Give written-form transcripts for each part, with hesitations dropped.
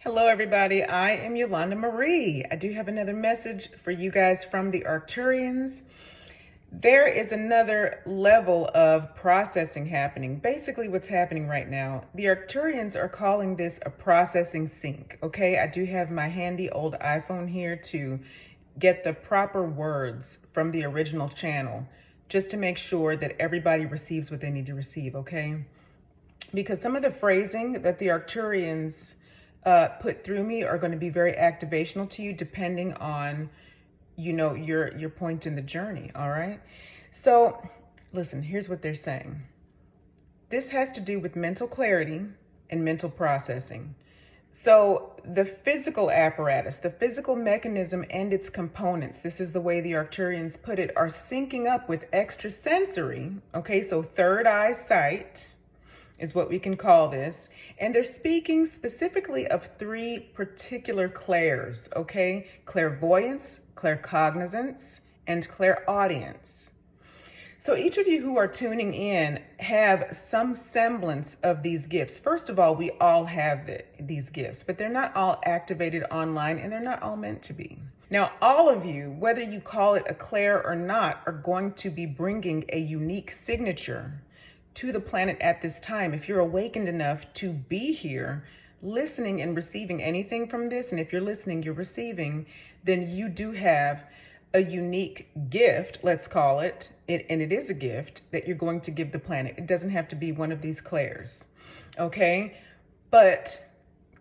Hello, everybody. I am Yolanda Marie. I do have another message for you guys from the Arcturians. There is another level of processing happening. Basically, what's happening right now, the Arcturians are calling this a processing sync. Okay, I do have my handy old iPhone here to get the proper words from the original channel, just to make sure that everybody receives what they need to receive. Okay, because some of the phrasing that the Arcturians put through me are going to be very activational to you, depending on, your point in the journey. All right. So listen, here's what they're saying. This has to do with mental clarity and mental processing. So the physical apparatus, the physical mechanism and its components, this is the way the Arcturians put it, are syncing up with extrasensory. Okay. So third eye sight is what we can call this. And they're speaking specifically of three particular clairs, okay? Clairvoyance, claircognizance, and clairaudience. So each of you who are tuning in have some semblance of these gifts. First of all, we all have these gifts, but they're not all activated online and they're not all meant to be. Now, all of you, whether you call it a clair or not, are going to be bringing a unique signature to the planet at this time. If you're awakened enough to be here listening and receiving anything from this, and if you're listening, you're receiving, then you do have a unique gift, let's call it, and it is a gift that you're going to give the planet. It doesn't have to be one of these clairs, okay? But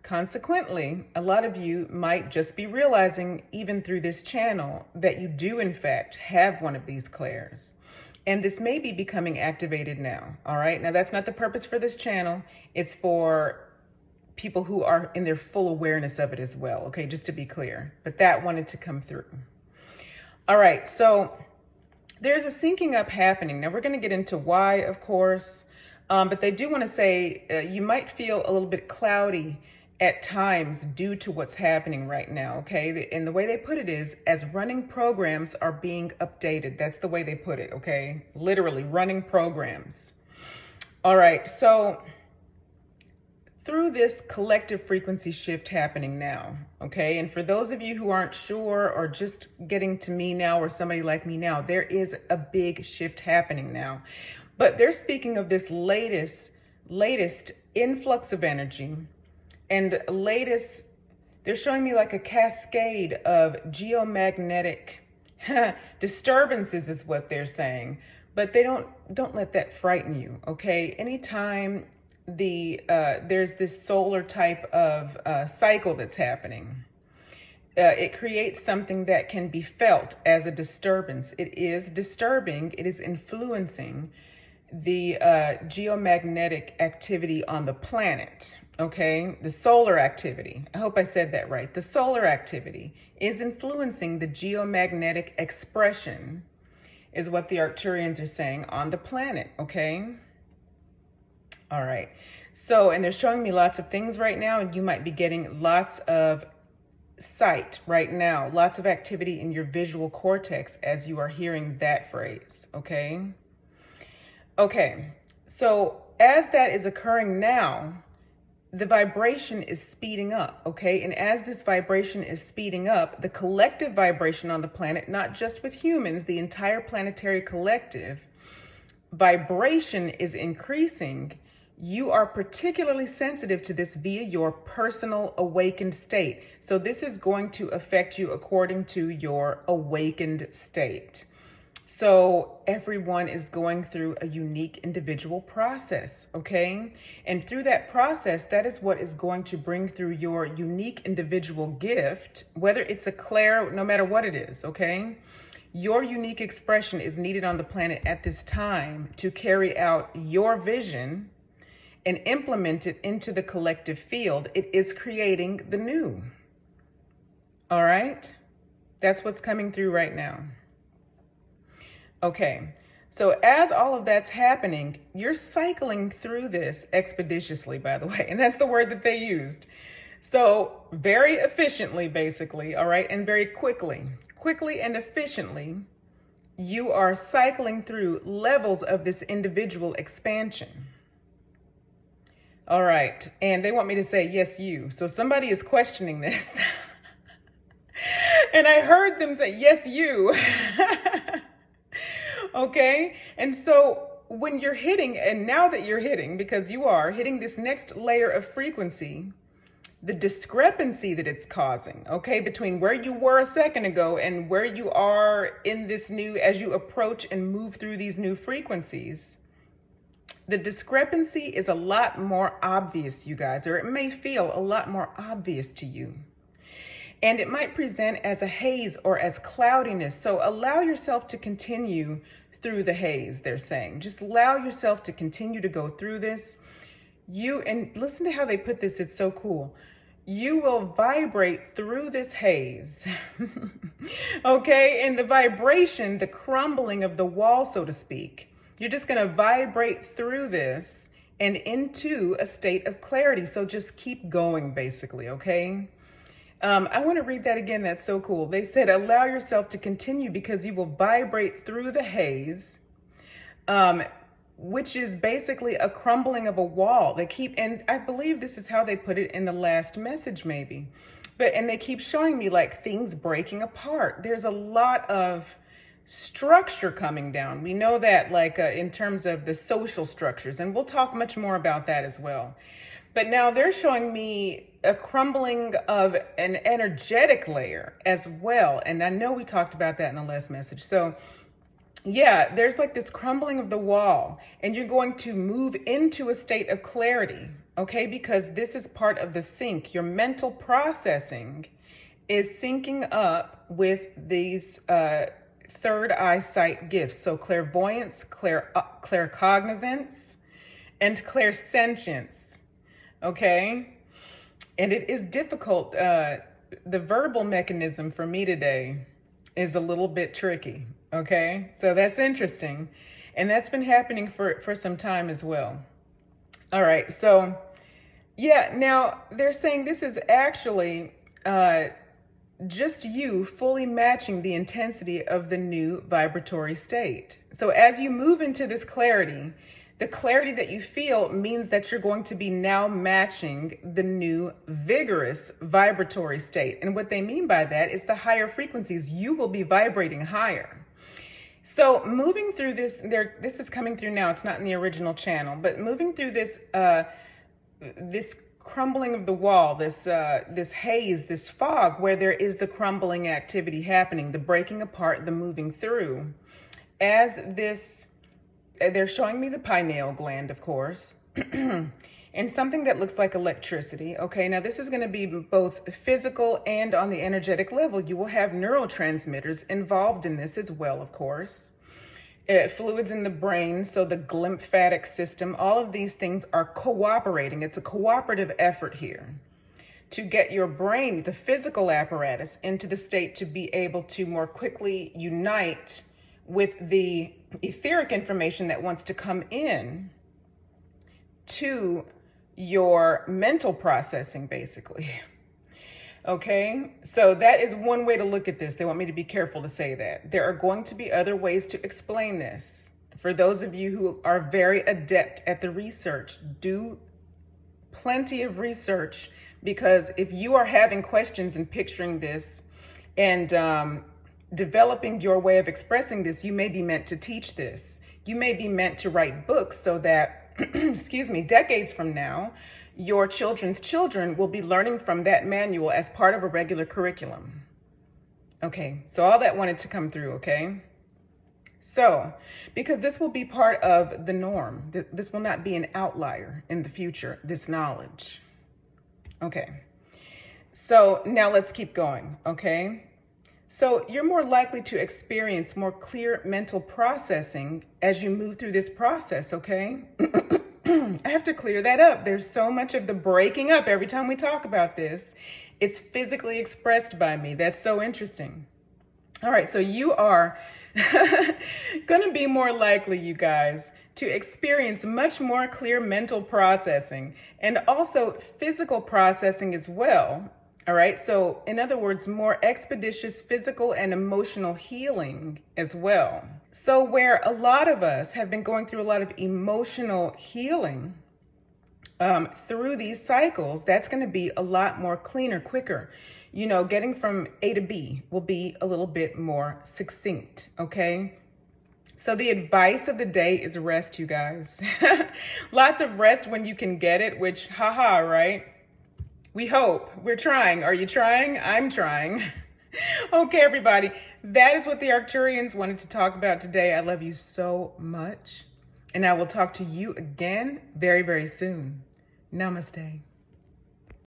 consequently, a lot of you might just be realizing, even through this channel, that you do in fact have one of these clairs. And this may be becoming activated now, all right? Now, that's not the purpose for this channel. It's for people who are in their full awareness of it as well, okay? Just to be clear. But that wanted to come through. All right, so there's a syncing up happening. Now, we're going to get into why, of course, but they do want to say you might feel a little bit cloudy at times due to what's happening right now, okay? And the way they put it is, as running programs are being updated. That's the way they put it, okay? Literally, running programs. All right, so through this collective frequency shift happening now, okay? And for those of you who aren't sure or just getting to me now or somebody like me now, there is a big shift happening now. But they're speaking of this latest influx of energy. And they're showing me like a cascade of geomagnetic disturbances is what they're saying. But they don't let that frighten you, okay? Anytime there's this solar type of cycle that's happening, it creates something that can be felt as a disturbance. It is disturbing, it is influencing the geomagnetic activity on the planet. Okay, the solar activity. I hope I said that right. The solar activity is influencing the geomagnetic expression, is what the Arcturians are saying, on the planet. Okay. All right. So, and they're showing me lots of things right now, and you might be getting lots of sight right now, lots of activity in your visual cortex as you are hearing that phrase. Okay. Okay. So, as that is occurring now, the vibration is speeding up, okay? And as this vibration is speeding up, the collective vibration on the planet, not just with humans, the entire planetary collective vibration is increasing. You are particularly sensitive to this via your personal awakened state. So this is going to affect you according to your awakened state. So everyone is going through a unique individual process, okay? And through that process, that is what is going to bring through your unique individual gift, whether it's a clair, no matter what it is, okay? Your unique expression is needed on the planet at this time to carry out your vision and implement it into the collective field. It is creating the new, all right? That's what's coming through right now. Okay, so as all of that's happening, you're cycling through this expeditiously, by the way, and that's the word that they used. So very efficiently, basically, all right, and very quickly and efficiently, you are cycling through levels of this individual expansion. All right. And they want me to say, yes, you. So somebody is questioning this. And I heard them say, yes, you. Okay. And so when you're hitting, and now that you're hitting, because you are hitting this next layer of frequency, the discrepancy that it's causing, okay, between where you were a second ago and where you are in this new, as you approach and move through these new frequencies, the discrepancy is a lot more obvious, you guys, or it may feel a lot more obvious to you. And it might present as a haze or as cloudiness. So allow yourself to continue through the haze, they're saying. Just allow yourself to continue to go through this. And listen to how they put this, it's so cool. You will vibrate through this haze. Okay, and the vibration, the crumbling of the wall, so to speak, you're just going to vibrate through this and into a state of clarity. So just keep going, basically, okay? I want to read that again. That's so cool. They said, allow yourself to continue because you will vibrate through the haze, which is basically a crumbling of a wall. And I believe this is how they put it in the last message, maybe. And they keep showing me like things breaking apart. There's a lot of structure coming down. We know that, like in terms of the social structures, and we'll talk much more about that as well. But now they're showing me a crumbling of an energetic layer as well. And I know we talked about that in the last message. So yeah, there's like this crumbling of the wall, and you're going to move into a state of clarity, okay? Because this is part of the sync. Your mental processing is syncing up with these third eyesight gifts. So clairvoyance, claircognizance, and clairsentience, okay? And it is difficult. The verbal mechanism for me today is a little bit tricky, okay? So that's interesting. And that's been happening for some time as well. All right, so yeah, now they're saying this is actually just you fully matching the intensity of the new vibratory state. So as you move into this clarity, the clarity that you feel means that you're going to be now matching the new vigorous vibratory state. And what they mean by that is the higher frequencies. You will be vibrating higher. So moving through this, this is coming through now. It's not in the original channel, but moving through this, this crumbling of the wall, this haze, this fog, where there is the crumbling activity happening, the breaking apart, the moving through. As this, they're showing me the pineal gland, of course, and something that looks like electricity. Okay, now this is going to be both physical and on the energetic level. You will have neurotransmitters involved in this as well, of course. Fluids in the brain, so the lymphatic system, all of these things are cooperating. It's a cooperative effort here to get your brain, the physical apparatus, into the state to be able to more quickly unite with the etheric information that wants to come in to your mental processing, basically. Okay, so that is one way to look at this. They want me to be careful to say that. There are going to be other ways to explain this. For those of you who are very adept at the research, do plenty of research, because if you are having questions and picturing this and developing your way of expressing this, you may be meant to teach this. You may be meant to write books so that, excuse me, decades from now, your children's children will be learning from that manual as part of a regular curriculum. Okay, so all that wanted to come through, okay? So, because this will be part of the norm, this will not be an outlier in the future, this knowledge. Okay, so now let's keep going, okay? So you're more likely to experience more clear mental processing as you move through this process, okay? I have to clear that up. There's so much of the breaking up every time we talk about this. It's physically expressed by me. That's so interesting. All right, so you are going to be more likely, you guys, to experience much more clear mental processing and also physical processing as well. All right, so in other words, more expeditious physical and emotional healing as well. So where a lot of us have been going through a lot of emotional healing, through these cycles, that's going to be a lot more cleaner, quicker. You know, getting from A to B will be a little bit more succinct, okay? So the advice of the day is rest, you guys. Lots of rest when you can get it, which, haha, right? We hope. We're trying. Are you trying? I'm trying. Okay, everybody. That is what the Arcturians wanted to talk about today. I love you so much. And I will talk to you again very, very soon. Namaste.